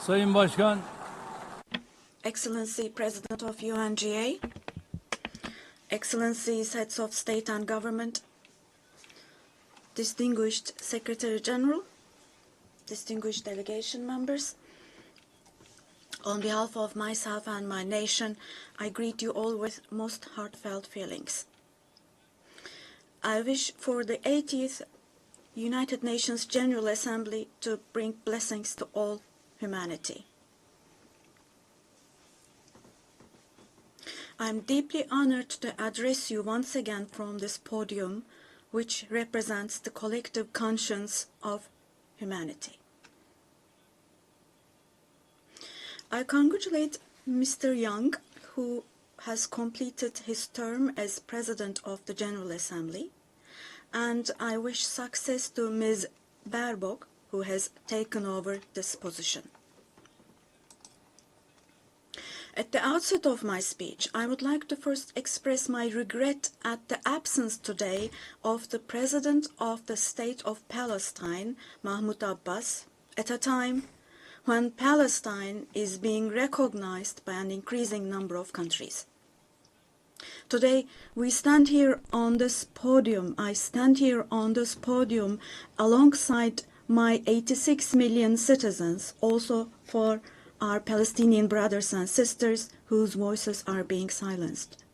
Sayın Başkan, Excellency President of UNGA, Excellencies Heads of State and Government, Distinguished Secretary General, distinguished delegation members, on behalf of myself and my nation, I greet you all with most heartfelt feelings. I wish for the 80th United Nations General Assembly to bring blessings to all humanity. I am deeply honored to address you once again from this podium, which represents the collective conscience of humanity. I congratulate Mr. Young, who has completed his term as President of the General Assembly, and I wish success to Ms. Baerbock, who has taken over this position. At the outset of my speech, I would like to first express my regret at the absence today of the President of the State of Palestine, Mahmoud Abbas, at a time when Palestine is being recognized by an increasing number of countries. Today, we stand here on this podium. I stand here on this podium alongside my 86 million citizens, also for our Palestinian brothers and sisters whose voices are being silenced.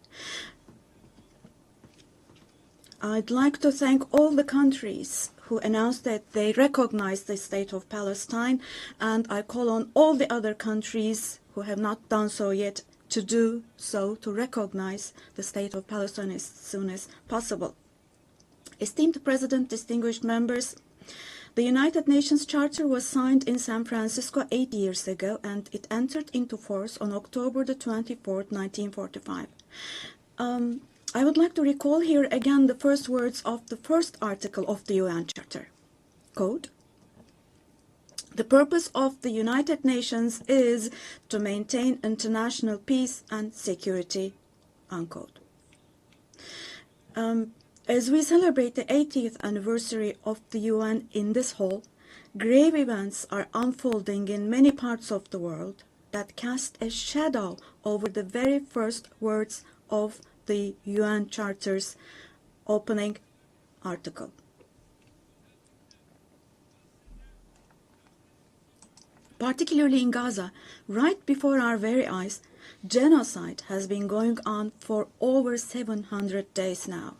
I'd like to thank all the countries who announced that they recognize the state of Palestine, and I call on all the other countries who have not done so yet to do so, to recognize the state of Palestine as soon as possible. Esteemed President, distinguished members, the United Nations Charter was signed in San Francisco 8 years ago, and it entered into force on October the 24th, 1945. I would like to recall here again the first words of the first article of the UN Charter. Quote, "The purpose of the United Nations is to maintain international peace and security," unquote. As we celebrate the 80th anniversary of the UN in this hall, grave events are unfolding in many parts of the world that cast a shadow over the very first words of the UN Charter's opening article. Particularly in Gaza, right before our very eyes, genocide has been going on for over 700 days now.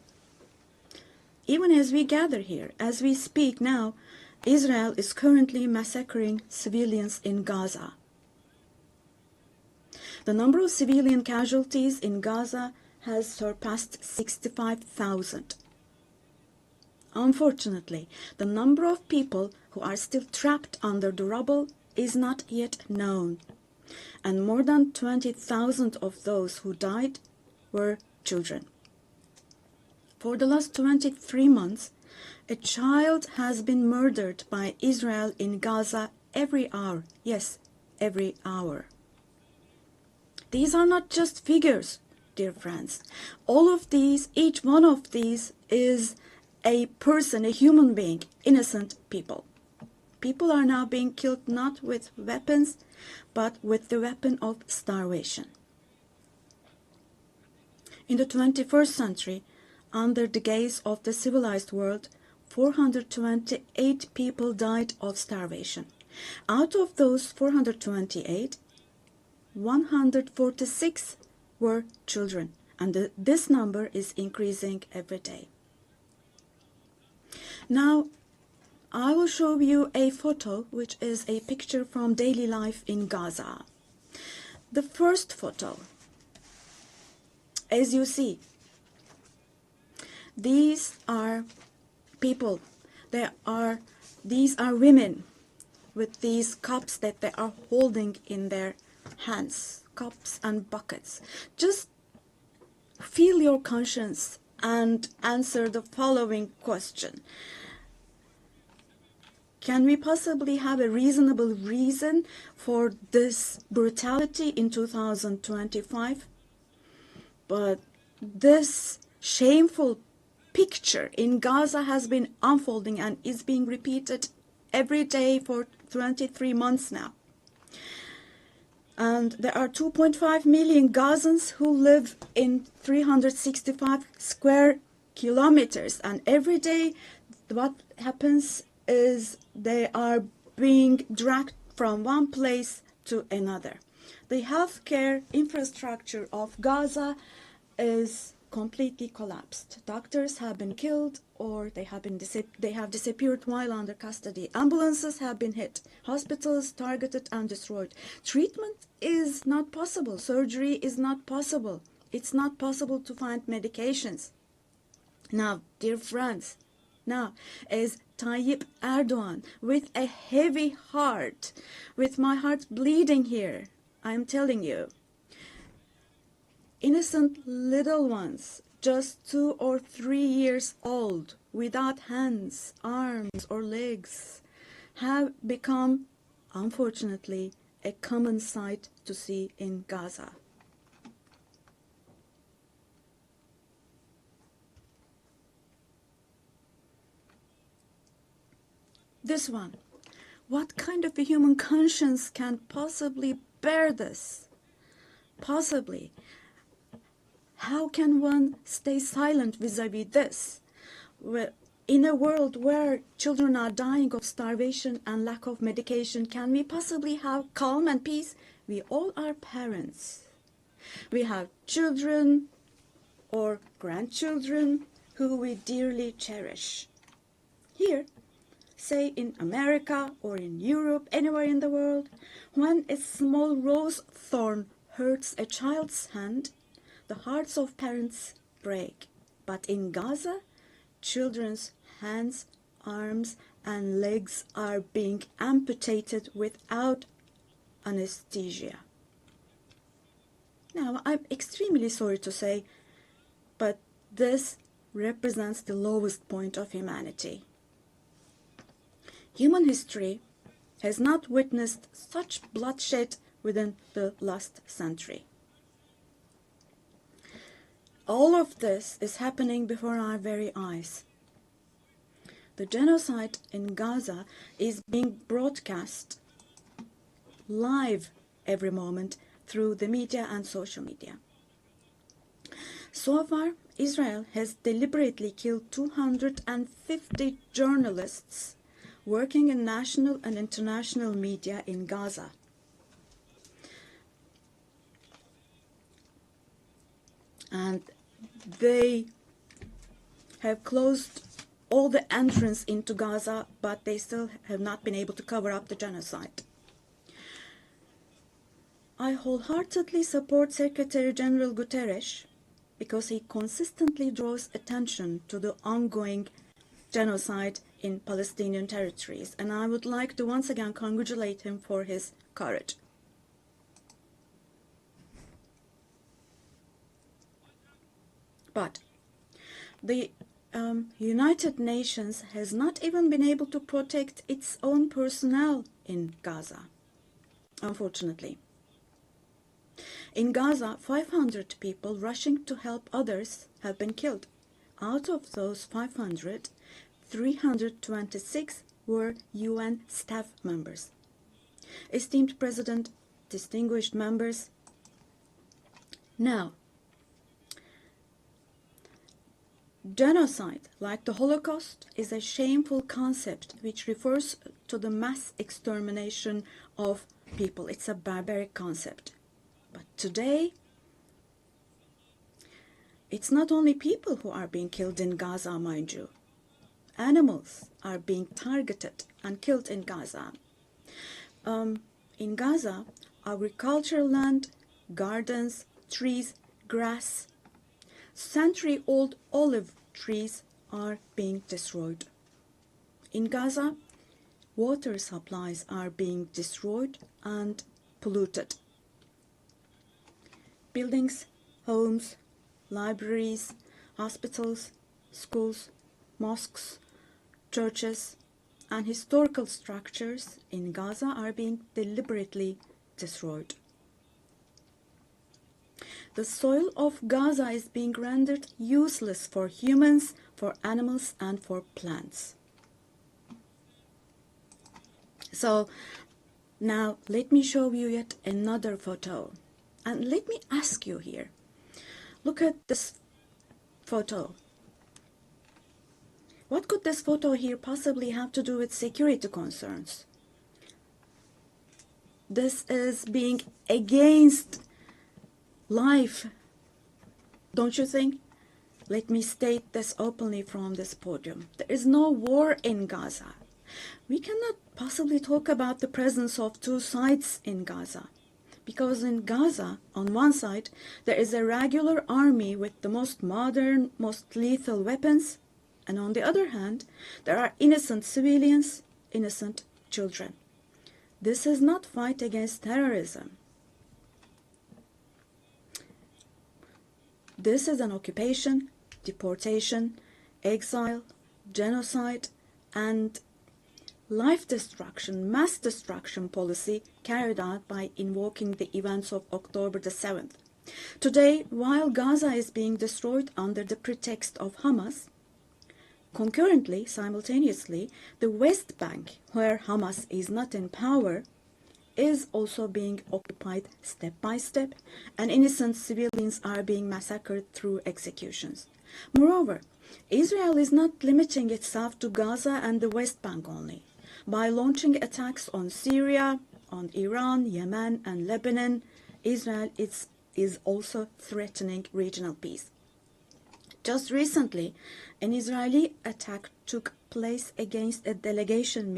Even as we gather here, as we speak now, Israel is currently massacring civilians in Gaza. The number of civilian casualties in Gaza has surpassed 65,000. Unfortunately, the number of people who are still trapped under the rubble is not yet known, and more than 20,000 of those who died were children. For the last 23 months, a child has been murdered by Israel in Gaza every hour. Yes, every hour. These are not just figures, dear friends. All of these, each one of these is a person, a human being, innocent people. People are now being killed not with weapons, but with the weapon of starvation. In the 21st century, under the gaze of the civilized world, 428 people died of starvation. Out of those 428, 146 were children, and this number is increasing every day. Now, I will show you a photo, which is a picture from daily life in Gaza. The first photo, as you see, these are people. These are women with these cups that they are holding in their hands, cups and buckets. Just feel your conscience and answer the following question. Can we possibly have a reasonable reason for this brutality in 2025? But this shameful picture in Gaza has been unfolding and is being repeated every day for 23 months now. And there are 2.5 million Gazans who live in 365 square kilometers. And every day what happens is they are being dragged from one place to another. The healthcare infrastructure of Gaza is completely collapsed. Doctors have been killed, or they have disappeared while under custody. Ambulances have been hit. Hospitals targeted and destroyed. Treatment is not possible. Surgery is not possible. It's not possible to find medications. Now, dear friends, now as Tayyip Erdoğan, with a heavy heart, with my heart bleeding here, I'm telling you, innocent little ones, just 2 or 3 years old, without hands, arms, or legs, have become, unfortunately, a common sight to see in Gaza. This one. What kind of a human conscience can possibly bear this? Possibly. How can one stay silent vis-a-vis this? In a world where children are dying of starvation and lack of medication, can we possibly have calm and peace? We all are parents. We have children or grandchildren who we dearly cherish. Here, say in America or in Europe, anywhere in the world, when a small rose thorn hurts a child's hand, the hearts of parents break. But in Gaza, children's hands, arms, and legs are being amputated without anesthesia. Now, I'm extremely sorry to say, but this represents the lowest point of humanity. Human history has not witnessed such bloodshed within the last century. All of this is happening before our very eyes. The genocide in Gaza is being broadcast live every moment through the media and social media. So far, Israel has deliberately killed 250 journalists working in national and international media in Gaza. And they have closed all the entrance into Gaza, but they still have not been able to cover up the genocide. I wholeheartedly support Secretary General Guterres because he consistently draws attention to the ongoing genocide in Palestinian territories, and I would like to once again congratulate him for his courage. But the United Nations has not even been able to protect its own personnel in Gaza, unfortunately. In Gaza, 500 people rushing to help others have been killed. Out of those 500, 326 were UN staff members. Esteemed President, distinguished members, now, genocide, like the Holocaust, is a shameful concept which refers to the mass extermination of people. It's a barbaric concept. But today, it's not only people who are being killed in Gaza, mind you. Animals are being targeted and killed in Gaza. In Gaza, agricultural land, gardens, trees, grass, century-old olive trees are being destroyed. In Gaza, water supplies are being destroyed and polluted. Buildings, homes, libraries, hospitals, schools, mosques, churches, and historical structures in Gaza are being deliberately destroyed. The soil of Gaza is being rendered useless for humans, for animals, and for plants. So, Now, let me show you yet another photo. And let me ask you here. Look at this photo. What could this photo here possibly have to do with security concerns? This is being against life, don't you think? Let me state this openly from this podium. There is no war in Gaza. We cannot possibly talk about the presence of two sides in Gaza. Because in Gaza, on one side, there is a regular army with the most modern, most lethal weapons, and on the other hand, there are innocent civilians, innocent children. This is not fight against terrorism. This is an occupation, deportation, exile, genocide, and life destruction, mass destruction policy carried out by invoking the events of October the 7th. Today, while Gaza is being destroyed under the pretext of Hamas, concurrently, simultaneously, the West Bank, where Hamas is not in power, is also being occupied step by step, and innocent civilians are being massacred through executions. Moreover, Israel is not limiting itself to Gaza and the West Bank only. By launching attacks on Syria, on Iran, Yemen, and Lebanon, Israel is also threatening regional peace. Just recently, an Israeli attack took place against a delegation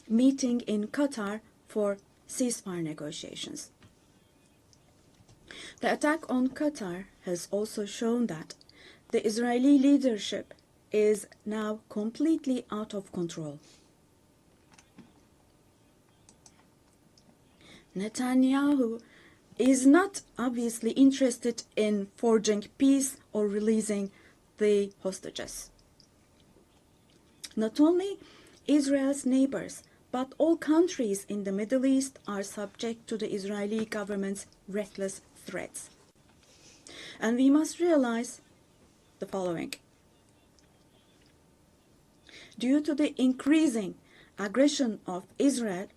meeting in Qatar for ceasefire negotiations. The attack on Qatar has also shown that the Israeli leadership is now completely out of control. Netanyahu is not obviously interested in forging peace or releasing the hostages. Not only Israel's neighbors, but all countries in the Middle East are subject to the Israeli government's reckless threats. And we must realize the following. Due to the increasing aggression of Israel,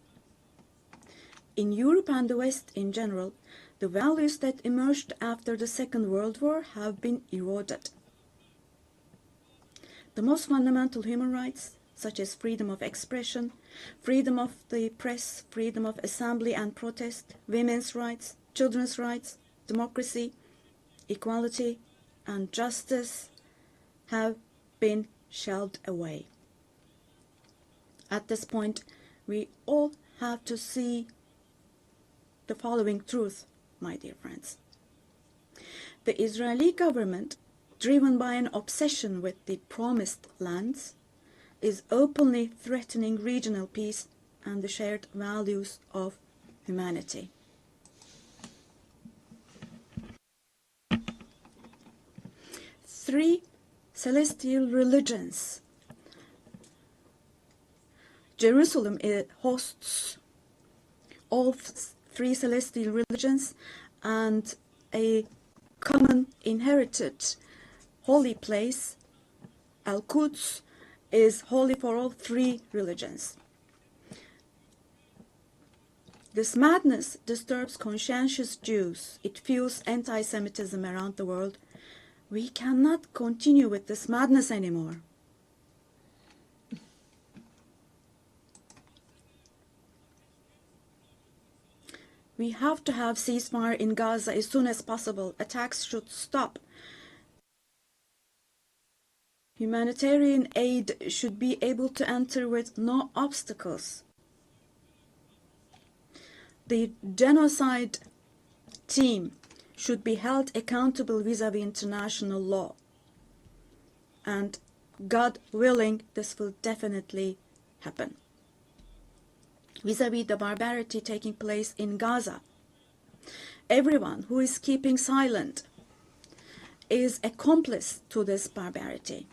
in Europe and the West in general, the values that emerged after the Second World War have been eroded. The most fundamental human rights, such as freedom of expression, freedom of the press, freedom of assembly and protest, women's rights, children's rights, democracy, equality, and justice, have been shelled away. At this point, we all have to see the following truth, my dear friends. The Israeli government, driven by an obsession with the promised lands, is openly threatening regional peace and the shared values of humanity. Three celestial religions. Jerusalem hosts all three celestial religions, and a common inherited holy place, Al-Quds, is holy for all three religions. This madness disturbs conscientious Jews. It fuels anti-Semitism around the world. We cannot continue with this madness anymore. We have to have ceasefire in Gaza as soon as possible. Attacks should stop. Humanitarian aid should be able to enter with no obstacles. The genocide team should be held accountable vis-à-vis international law. And God willing, this will definitely happen. Vis-à-vis the barbarity taking place in Gaza, everyone who is keeping silent is accomplice to this barbarity.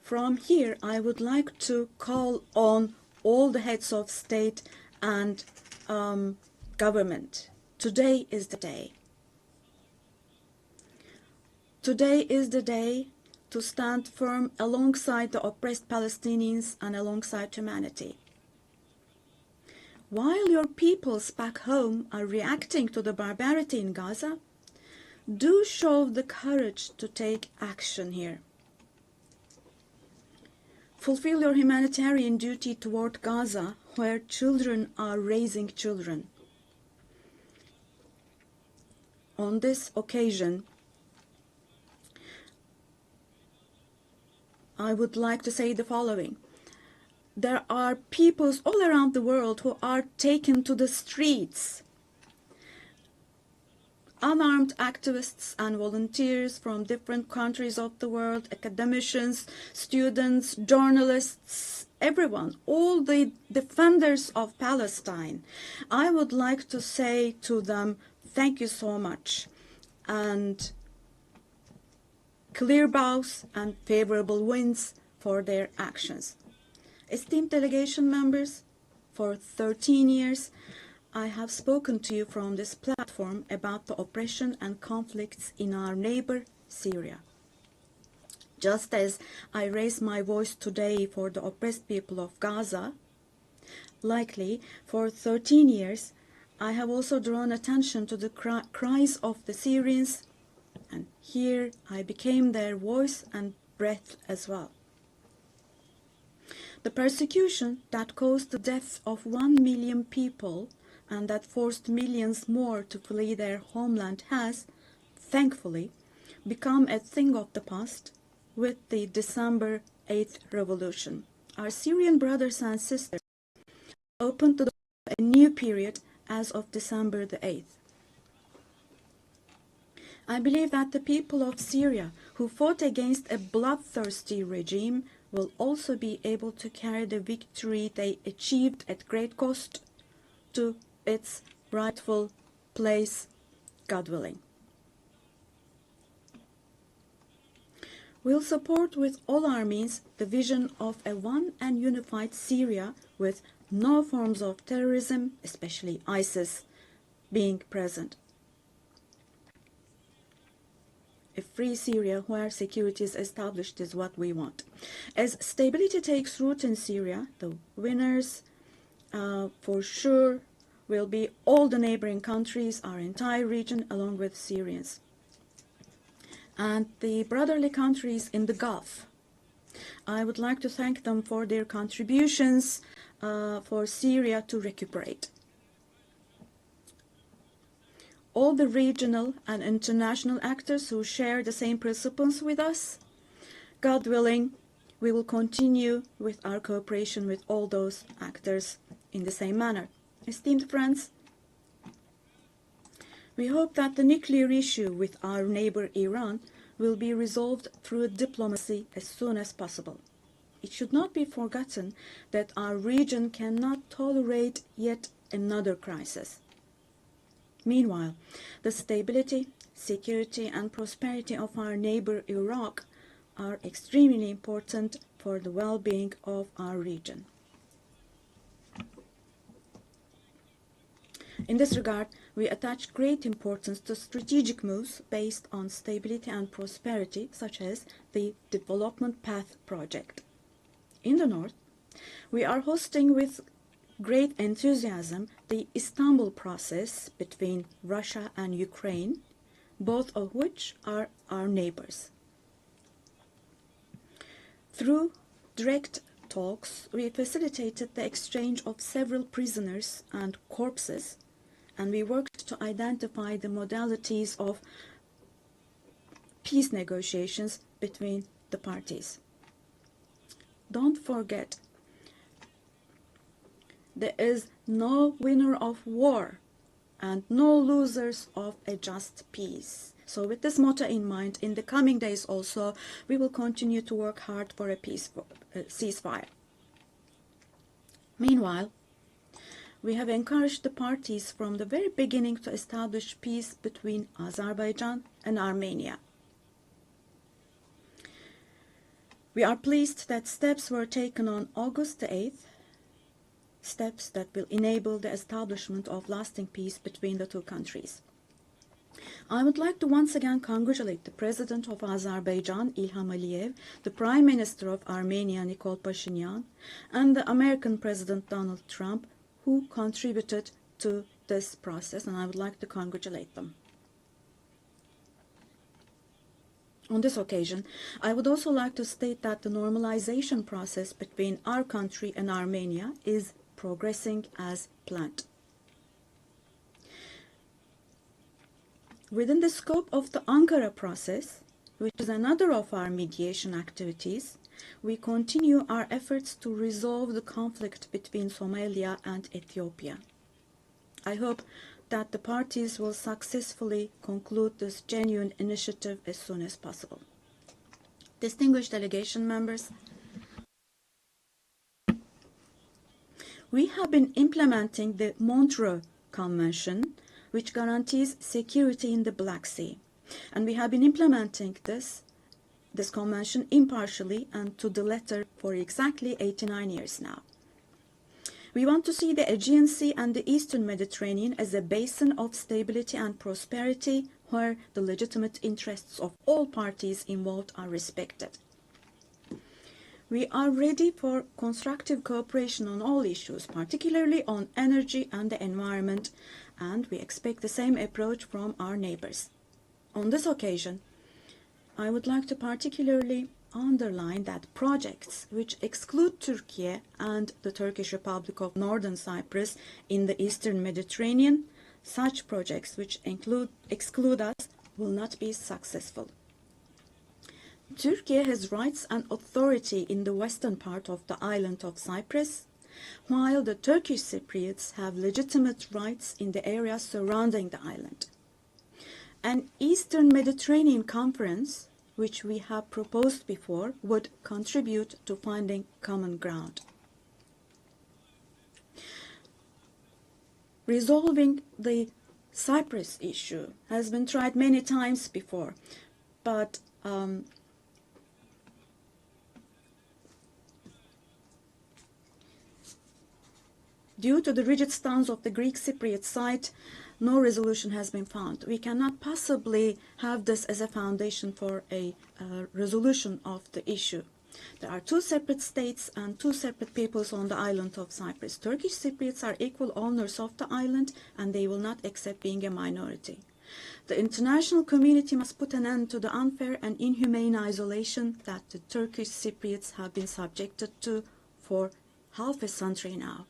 From here, I would like to call on all the heads of state and government. Today is the day. Today is the day to stand firm alongside the oppressed Palestinians and alongside humanity. while your peoples back home are reacting to the barbarity in Gaza, do show the courage to take action here. Fulfill your humanitarian duty toward Gaza, where children are raising children. On this occasion, I would like to say the following. There are peoples all around the world who are taken to the streets. Unarmed activists and volunteers from different countries of the world, academicians, students, journalists, everyone, all the defenders of Palestine. I would like to say to them, thank you so much, and clear bows and favorable winds for their actions. Esteemed delegation members, for 13 years, I have spoken to you from this platform about the oppression and conflicts in our neighbor, Syria. Just as I raise my voice today for the oppressed people of Gaza, likely for 13 years, I have also drawn attention to the cries of the Syrians, and here I became their voice and breath as well. The persecution that caused the death of 1 million people and that forced millions more to flee their homeland has, thankfully, become a thing of the past with the December 8th revolution. Our Syrian brothers and sisters opened the door to a new period as of December the 8th. I believe that the people of Syria who fought against a bloodthirsty regime will also be able to carry the victory they achieved at great cost to its rightful place, God willing. We'll support with all our means the vision of a one and unified Syria with no forms of terrorism, especially ISIS, being present. A free Syria where security is established is what we want. As stability takes root in Syria, the winners for sure will be all the neighboring countries, our entire region, along with Syrians. And the brotherly countries in the Gulf. I would like to thank them for their contributions for Syria to recuperate. All the regional and international actors who share the same principles with us, God willing, we will continue with our cooperation with all those actors in the same manner. Esteemed friends, we hope that the nuclear issue with our neighbor Iran will be resolved through diplomacy as soon as possible. It should not be forgotten that our region cannot tolerate yet another crisis. Meanwhile, the stability, security, and prosperity of our neighbor Iraq are extremely important for the well-being of our region. In this regard, we attach great importance to strategic moves based on stability and prosperity, such as the Development Path Project. In the north, we are hosting with great enthusiasm the Istanbul process between Russia and Ukraine, both of which are our neighbors. Through direct talks, we facilitated the exchange of several prisoners and corpses, and we worked to identify the modalities of peace negotiations between the parties. Don't forget, there is no winner of war and no losers of a just peace. So with this motto in mind, in the coming days also, we will continue to work hard for a peaceful ceasefire. Meanwhile, we have encouraged the parties from the very beginning to establish peace between Azerbaijan and Armenia. We are pleased that steps were taken on August the 8th, steps that will enable the establishment of lasting peace between the two countries. I would like to once again congratulate the President of Azerbaijan, Ilham Aliyev, the Prime Minister of Armenia, Nikol Pashinyan, and the American President Donald Trump who contributed to this process, and I would like to congratulate them. On this occasion, I would also like to state that the normalization process between our country and Armenia is progressing as planned. Within the scope of the Ankara process, which is another of our mediation activities, we continue our efforts to resolve the conflict between Somalia and Ethiopia. I hope that the parties will successfully conclude this genuine initiative as soon as possible. Distinguished delegation members, we have been implementing the Montreux Convention, which guarantees security in the Black Sea. And we have been implementing this convention impartially and to the letter for exactly 89 years now. We want to see the Aegean Sea and the Eastern Mediterranean as a basin of stability and prosperity where the legitimate interests of all parties involved are respected. We are ready for constructive cooperation on all issues, particularly on energy and the environment, and we expect the same approach from our neighbors. On this occasion, I would like to particularly underline that projects which exclude Turkey and the Turkish Republic of Northern Cyprus in the Eastern Mediterranean, such projects which exclude us will not be successful. Turkey has rights and authority in the western part of the island of Cyprus, while the Turkish Cypriots have legitimate rights in the areas surrounding the island. An Eastern Mediterranean Conference, which we have proposed before, would contribute to finding common ground. Resolving the Cyprus issue has been tried many times before, but due to the rigid stance of the Greek Cypriot side, no resolution has been found. We cannot possibly have this as a foundation for a resolution of the issue. There are two separate states and two separate peoples on the island of Cyprus. Turkish Cypriots are equal owners of the island, and they will not accept being a minority. The international community must put an end to the unfair and inhumane isolation that the Turkish Cypriots have been subjected to for half a century now.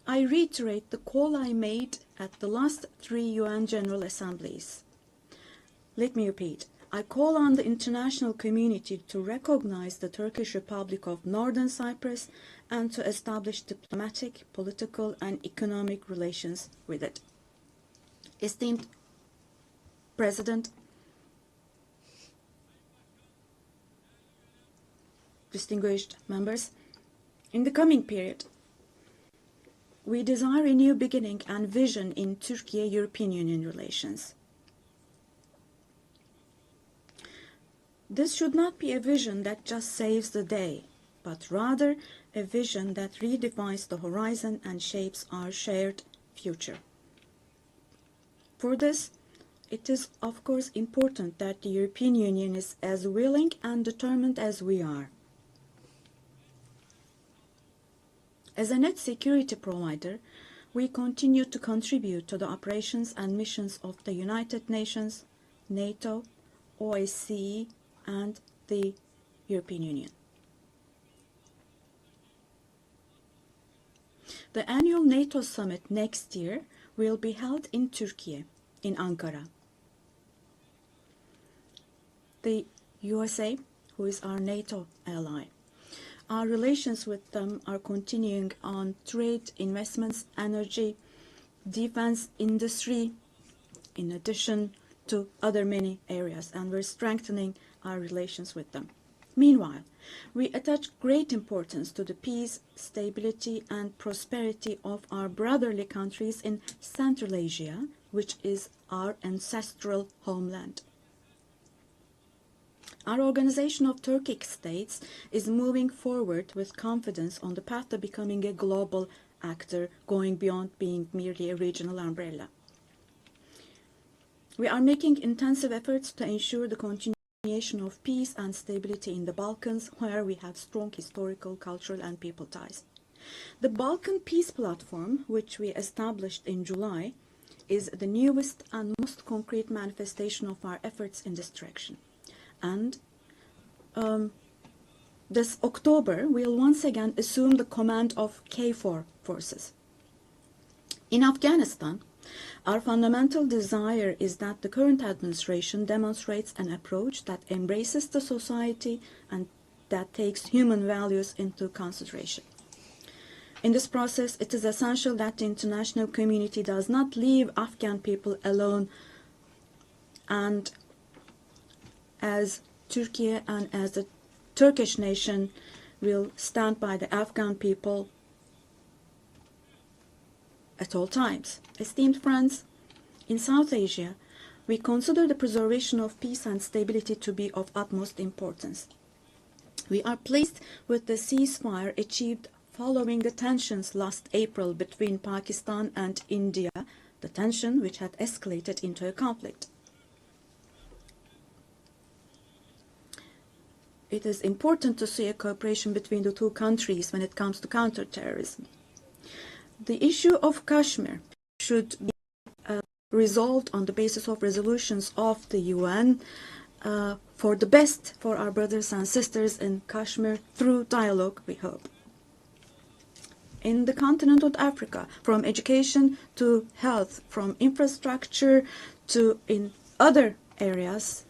I reiterate the call I made at the last 3 UN General Assemblies. Let me repeat. I call on the international community to recognize the Turkish Republic of Northern Cyprus and to establish diplomatic, political, and economic relations with it. Esteemed President, distinguished members, in the coming period, we desire a new beginning and vision in Turkey-European Union relations. This should not be a vision that just saves the day, but rather a vision that redefines the horizon and shapes our shared future. For this, it is of course important that the European Union is as willing and determined as we are. As a net security provider, we continue to contribute to the operations and missions of the United Nations, NATO, OSCE, and the European Union. The annual NATO summit next year will be held in Turkey, in Ankara. The USA, who is our NATO ally, our relations with them are continuing on trade, investments, energy, defense industry, in addition to other many areas, and we're strengthening our relations with them. Meanwhile, we attach great importance to the peace, stability, and prosperity of our brotherly countries in Central Asia, which is our ancestral homeland. Our Organization of Turkic States is moving forward with confidence on the path to becoming a global actor, going beyond being merely a regional umbrella. We are making intensive efforts to ensure the continuation of peace and stability in the Balkans, where we have strong historical, cultural, and people ties. The Balkan Peace Platform, which we established in July, is the newest and most concrete manifestation of our efforts in this direction. And this October, we'll once again assume the command of KFOR forces. In Afghanistan, our fundamental desire is that the current administration demonstrates an approach that embraces the society and that takes human values into consideration. In this process, it is essential that the international community does not leave Afghan people alone, and as Turkey and as the Turkish nation will stand by the Afghan people at all times. Esteemed friends, in South Asia, we consider the preservation of peace and stability to be of utmost importance. We are pleased with the ceasefire achieved following the tensions last April between Pakistan and India, the tension which had escalated into a conflict. It is important to see a cooperation between the two countries when it comes to counterterrorism. The issue of Kashmir should be resolved on the basis of resolutions of the UN for the best for our brothers and sisters in Kashmir through dialogue, we hope. In the continent of Africa, from education to health, from infrastructure to in other areas,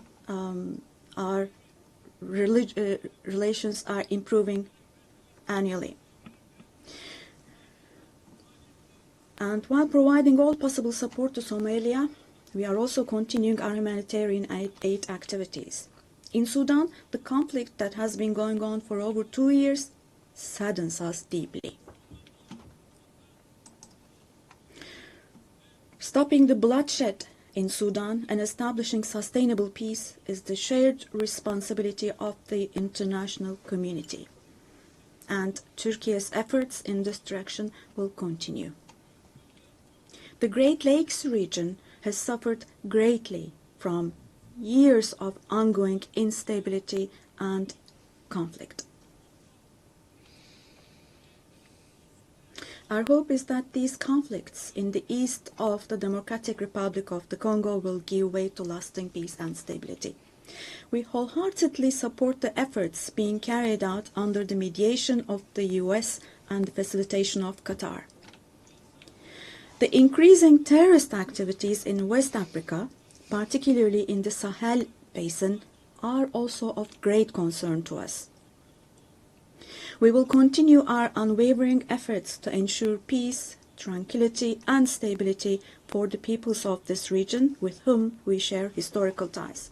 our relations are improving annually. And while providing all possible support to Somalia, we are also continuing our humanitarian aid activities. In Sudan, the conflict that has been going on for over 2 years saddens us deeply. Stopping the bloodshed in Sudan and establishing sustainable peace is the shared responsibility of the international community. And Turkey's efforts in this direction will continue. The Great Lakes region has suffered greatly from years of ongoing instability and conflict. Our hope is that these conflicts in the east of the Democratic Republic of the Congo will give way to lasting peace and stability. We wholeheartedly support the efforts being carried out under the mediation of the US and the facilitation of Qatar. The increasing terrorist activities in West Africa, particularly in the Sahel Basin, are also of great concern to us. We will continue our unwavering efforts to ensure peace, tranquility, and stability for the peoples of this region with whom we share historical ties.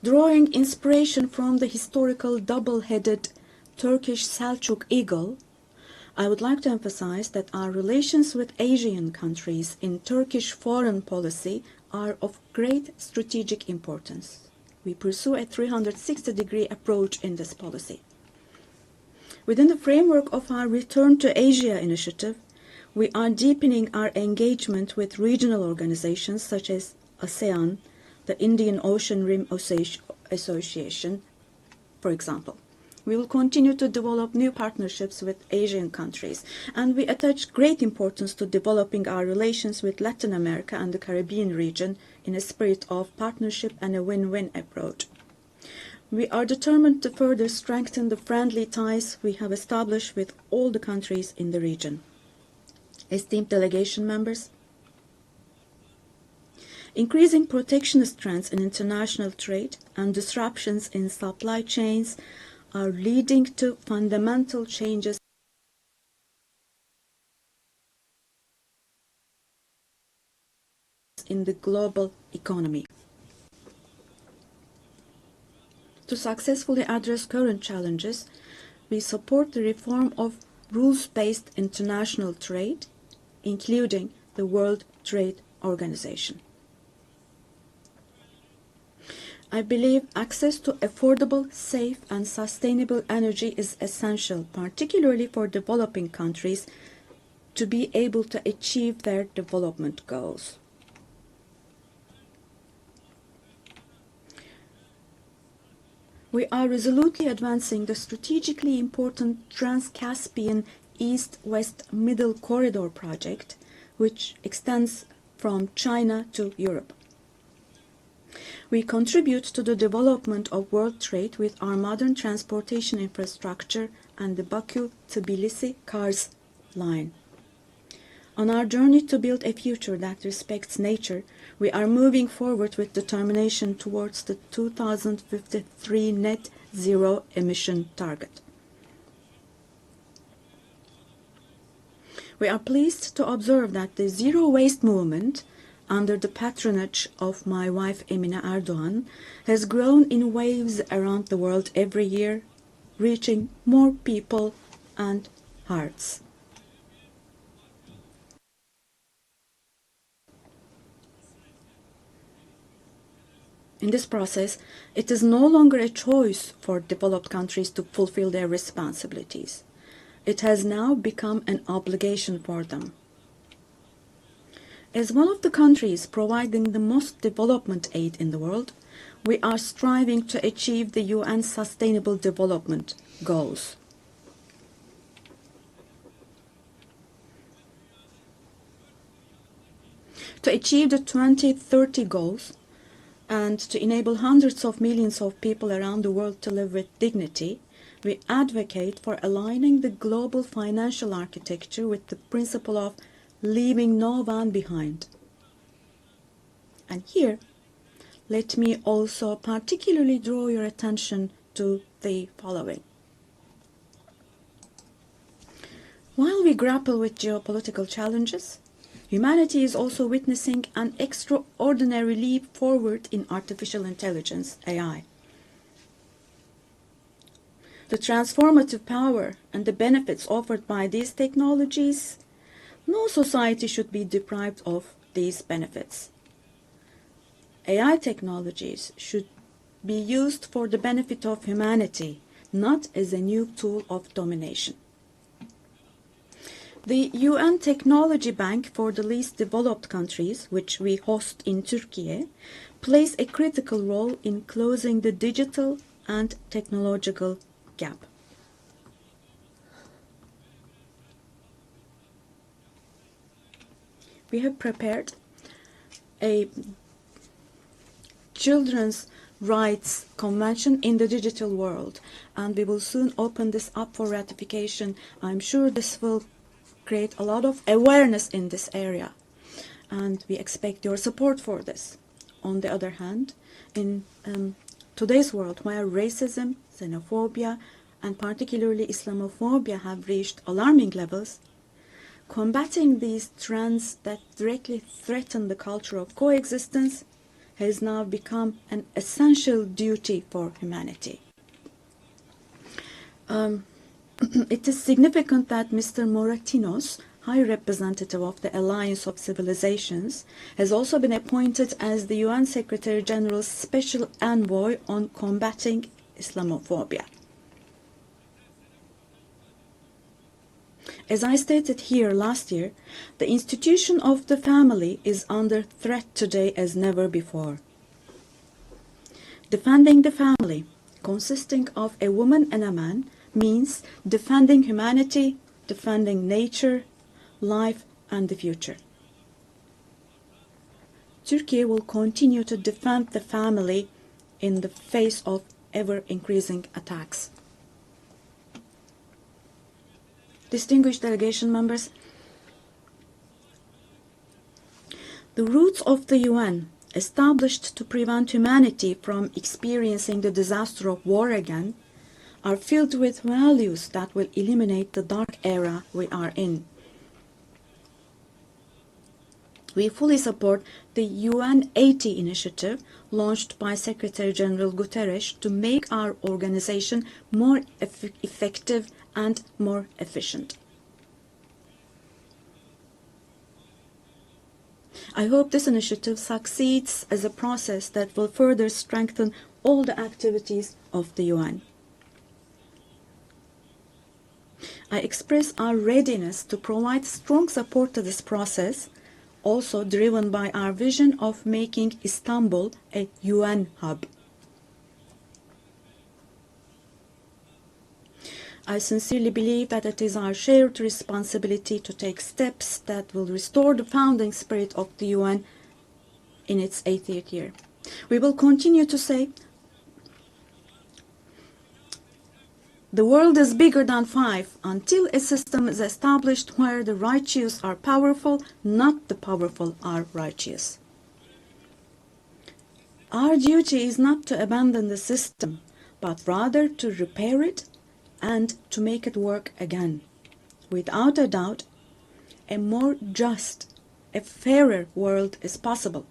Drawing inspiration from the historical double-headed Turkish Selçuk eagle, I would like to emphasize that our relations with Asian countries in Turkish foreign policy are of great strategic importance. We pursue a 360-degree approach in this policy. Within the framework of our Return to Asia initiative, we are deepening our engagement with regional organizations such as ASEAN, the Indian Ocean Rim Association, for example. We will continue to develop new partnerships with Asian countries, and we attach great importance to developing our relations with Latin America and the Caribbean region in a spirit of partnership and a win-win approach. We are determined to further strengthen the friendly ties we have established with all the countries in the region. Esteemed delegation members, increasing protectionist trends in international trade and disruptions in supply chains are leading to fundamental changes in the global economy. To successfully address current challenges, we support the reform of rules-based international trade, including the World Trade Organization. I believe access to affordable, safe, and sustainable energy is essential, particularly for developing countries, to be able to achieve their development goals. We are resolutely advancing the strategically important Trans-Caspian East-West Middle Corridor project, which extends from China to Europe. We contribute to the development of world trade with our modern transportation infrastructure and the Baku-Tbilisi Kars line. On our journey to build a future that respects nature, we are moving forward with determination towards the 2053 net zero emission target. We are pleased to observe that the zero waste movement, under the patronage of my wife Emine Erdoğan, has grown in waves around the world every year, reaching more people and hearts. In this process, it is no longer a choice for developed countries to fulfill their responsibilities. It has now become an obligation for them. As one of the countries providing the most development aid in the world, we are striving to achieve the UN Sustainable Development Goals. To achieve the 2030 goals, and to enable hundreds of millions of people around the world to live with dignity, we advocate for aligning the global financial architecture with the principle of leaving no one behind. And here, let me also particularly draw your attention to the following. While we grapple with geopolitical challenges, humanity is also witnessing an extraordinary leap forward in artificial intelligence, AI. The transformative power and the benefits offered by these technologies, no society should be deprived of these benefits. AI technologies should be used for the benefit of humanity, not as a new tool of domination. The UN Technology Bank for the Least Developed Countries, which we host in Turkey, plays a critical role in closing the digital and technological gap. We have prepared a children's rights convention in the digital world, and we will soon open this up for ratification. I'm sure this will create a lot of awareness in this area, and we expect your support for this. On the other hand, in today's world, where racism, xenophobia, and particularly Islamophobia have reached alarming levels, combating these trends that directly threaten the culture of coexistence has now become an essential duty for humanity. It is significant that Mr. Moratinos, High Representative of the Alliance of Civilizations, has also been appointed as the UN Secretary General's Special Envoy on combating Islamophobia. As I stated here last year, the institution of the family is under threat today as never before. Defending the family, consisting of a woman and a man, means defending humanity, defending nature, life, and the future. Turkey will continue to defend the family in the face of ever-increasing attacks. Distinguished delegation members, the roots of the UN, established to prevent humanity from experiencing the disaster of war again, are filled with values that will eliminate the dark era we are in. We fully support the UN 80 initiative launched by Secretary General Guterres to make our organization more effective and more efficient. I hope this initiative succeeds as a process that will further strengthen all the activities of the UN. I express our readiness to provide strong support to this process, also driven by our vision of making Istanbul a UN hub. I sincerely believe that it is our shared responsibility to take steps that will restore the founding spirit of the UN in its 80th year. We will continue to say, the world is bigger than five until a system is established where the righteous are powerful, not the powerful are righteous. Our duty is not to abandon the system, but rather to repair it and to make it work again. Without a doubt, a more just, a fairer world is possible.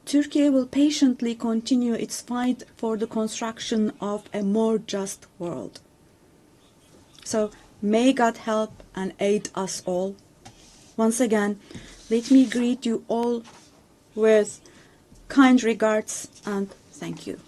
Turkey will patiently continue its fight for the construction of a more just world. So, may God help and aid us all. Once again, let me greet you all with kind regards and thank you.